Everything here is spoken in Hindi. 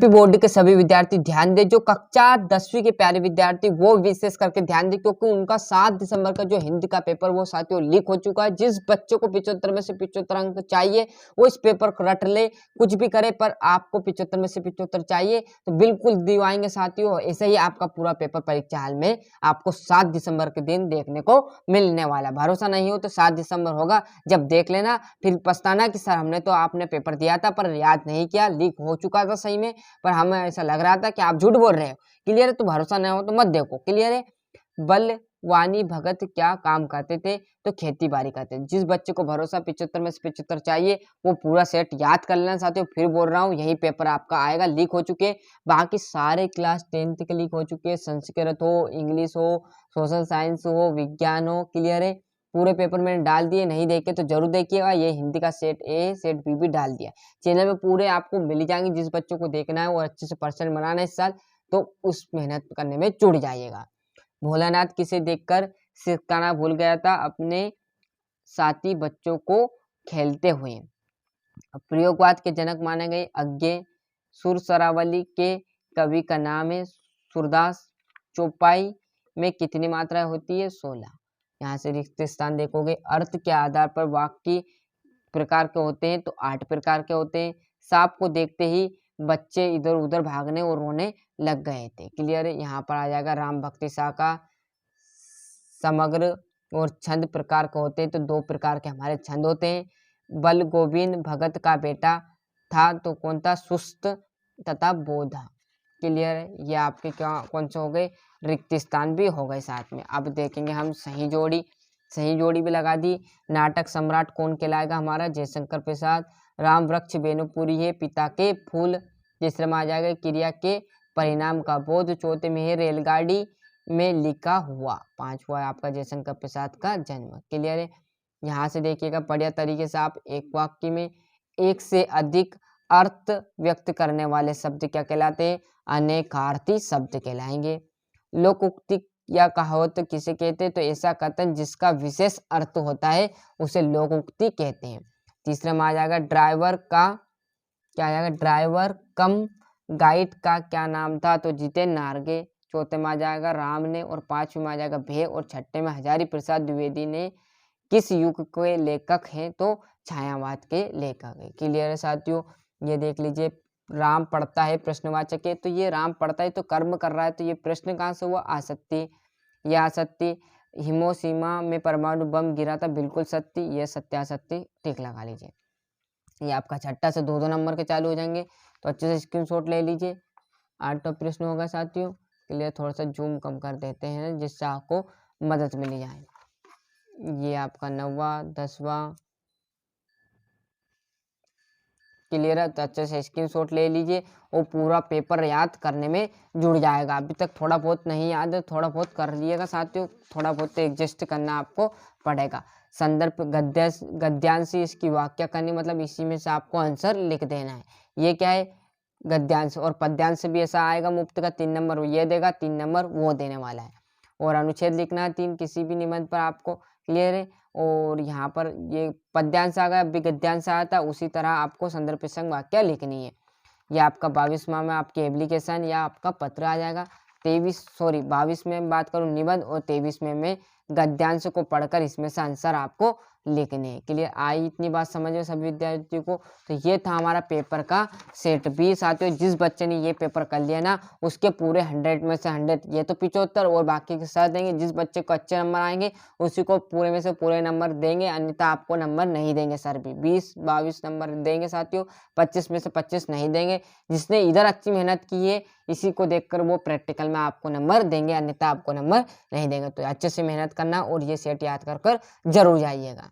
यूपी बोर्ड के सभी विद्यार्थी ध्यान दें, जो कक्षा 10वीं के प्यारे विद्यार्थी वो विशेष करके ध्यान दें, क्योंकि उनका 7 दिसंबर का जो हिंदी का पेपर वो साथियों लीक हो चुका है। जिस बच्चे को 75 में से 75 अंक चाहिए वो इस पेपर को रट ले, कुछ भी करे, पर आपको 75 में से 75 चाहिए तो बिल्कुल दिवाएंगे साथियों। ऐसे ही आपका पूरा पेपर परीक्षा हाल में आपको 7 दिसंबर के दिन देखने को मिलने वाला। भरोसा नहीं हो तो 7 दिसंबर होगा, जब देख लेना फिर पछताना कि सर हमने तो आपने पेपर दिया था पर याद नहीं किया, लीक हो चुका था सही में, पर हमें ऐसा लग रहा था कि आप झूठ बोल रहे हो। क्लियर है? तो भरोसा नहीं हो तो मत देखो। क्लियर है? बलवानी भगत क्या काम करते थे? तो खेती बाड़ी करते थे। जिस बच्चे को भरोसा 75 में से 75 चाहिए वो पूरा सेट याद कर लेना साथियों। फिर बोल रहा हूँ यही पेपर आपका आएगा, लीक हो चुके। बाकी सारे क्लास 10th के लीक हो चुके, संस्कृत हो, इंग्लिश हो, सोशल साइंस हो, विज्ञान हो। क्लियर है? पूरे पेपर मैंने डाल दिए, नहीं देखे तो जरूर देखिएगा। ये हिंदी का सेट ए सेट बी भी डाल दिया। चैनल में पूरे आपको मिल जाएंगे। जिस बच्चों को देखना है वो अच्छे से परसेंट बनाना है इस साल, तो उस मेहनत करने में जुड़ जाइएगा। भोलानाथ किसे देखकर सिरकाना भूल गया था? अपने साथी बच्चों को खेलते हुए। प्रयोगवाद के जनक माने गए अज्ञे सुरसरावली के कवि का नाम है सूरदास। चौपाई में कितनी मात्राएं होती है? 16। यहाँ से रिक्त स्थान देखोगे। अर्थ के आधार पर वाक्य प्रकार के होते हैं तो 8 प्रकार के होते हैं। सांप को देखते ही बच्चे इधर उधर भागने और रोने लग गए थे। क्लियर है? यहाँ पर आ जाएगा राम भक्ति शाखा। समग्र और छंद प्रकार के होते हैं तो 2 प्रकार के हमारे छंद होते हैं। बल गोविंद भगत का बेटा था तो कौन था? सुस्त तथा बोधा। क्लियर है? ये आपके क्या कौन से हो गए? रिक्त स्थान भी हो गए साथ में। अब देखेंगे हम सही जोड़ी। सही जोड़ी भी लगा दी। नाटक सम्राट कौन कहलाएगा हमारा? जयशंकर प्रसाद। राम वृक्ष बेनुपुरी है पिता के फूल। तीसरे में आ जाएगा क्रिया के परिणाम का बोध। चौथे में है रेलगाड़ी में लिखा हुआ। पांचवा है आपका जयशंकर प्रसाद का जन्म। क्लियर है? यहाँ से देखिएगा बढ़िया तरीके से आप एक वाक्य में एक से अधिक अर्थ व्यक्त करने वाले शब्द क्या कहलाते हैं? अनेकार्थी शब्द कहलाएंगे। लोकोक्ति या कहावत किसे कहते हैं? तो ऐसा कथन जिसका विशेष अर्थ होता है उसे लोकोक्ति कहते हैं। तीसरा में आ जाएगा ड्राइवर का क्या आ जाएगा? ड्राइवर कम गाइड का क्या नाम था? तो जितेंद्र नार्गे। चौथे में आ जाएगा राम ने, और 5वें में आ जाएगा भे, और 6ठे में हजारी प्रसाद द्विवेदी ने किस युग के लेखक हैं? तो छायावाद के लेखक है। क्लियर है साथियों? ये देख लीजिए राम पढ़ता है प्रश्नवाचक है, तो ये राम पढ़ता है तो कर्म कर रहा है, तो ये प्रश्न कहाँ से हुआ? आसक्ति। यह आसक्ति। हिरोशिमा में परमाणु बम गिरा था, बिल्कुल सत्य। ये सत्यासत्य टिक लगा लीजिए। ये आपका 6 से 2-2 नंबर के चालू हो जाएंगे, तो अच्छे से स्क्रीनशॉट ले लीजिए। 8वां प्रश्न होगा साथियों। क्लियर? थोड़ा सा जूम कम कर देते हैं जिससे आपको मदद मिल जाए। ये आपका 9वां 10वां। क्लियर है? तो अच्छे से स्क्रीनशॉट ले लीजिए और पूरा पेपर याद करने में जुड़ जाएगा। अभी तक थोड़ा बहुत नहीं याद है, थोड़ा बहुत कर लीजिएगा साथियों। थोड़ा बहुत एडजस्ट करना आपको पड़ेगा। संदर्भ गद्यांश इसकी व्याख्या करनी, मतलब इसी में से आपको आंसर लिख देना है। ये क्या है? गद्यांश। और पद्यांश भी ऐसा आएगा मुफ्त का, 3 नंबर ये देगा, 3 नंबर वो देने वाला है। और अनुच्छेद लिखना है 3 किसी भी निबंध पर आपको। क्लियर है? और यहाँ पर ये पद्यांश आ गया, अभी गद्यांश आया था, उसी तरह आपको संदर्भ प्रसंग वाक्य लिखनी है। ये आपका 22वां में आपकी एप्लीकेशन या आपका पत्र आ जाएगा। 22 में बात करूँ निबंध, और 23 में मैं गद्यांश को पढ़कर इसमें से आंसर आपको लिखने हैं। क्लियर? आई इतनी बात समझ में सभी विद्यार्थियों को? तो ये था हमारा पेपर का सेट बी साथियों। जिस बच्चे ने ये पेपर कर लिया ना उसके पूरे 100 में से 100, ये तो 75 और बाकी के साथ देंगे। जिस बच्चे को अच्छे नंबर आएंगे उसी को पूरे में से पूरे नंबर देंगे, अन्यथा आपको नंबर नहीं देंगे सर भी। 20-22 नंबर देंगे साथियों, 25 में से 25 नहीं देंगे। जिसने इधर अच्छी मेहनत की है इसी को देखकर वो प्रैक्टिकल में आपको नंबर देंगे, अन्यथा आपको नंबर नहीं देंगे। तो अच्छे से मेहनत करना और ये सेट याद कर जरूर जाइएगा।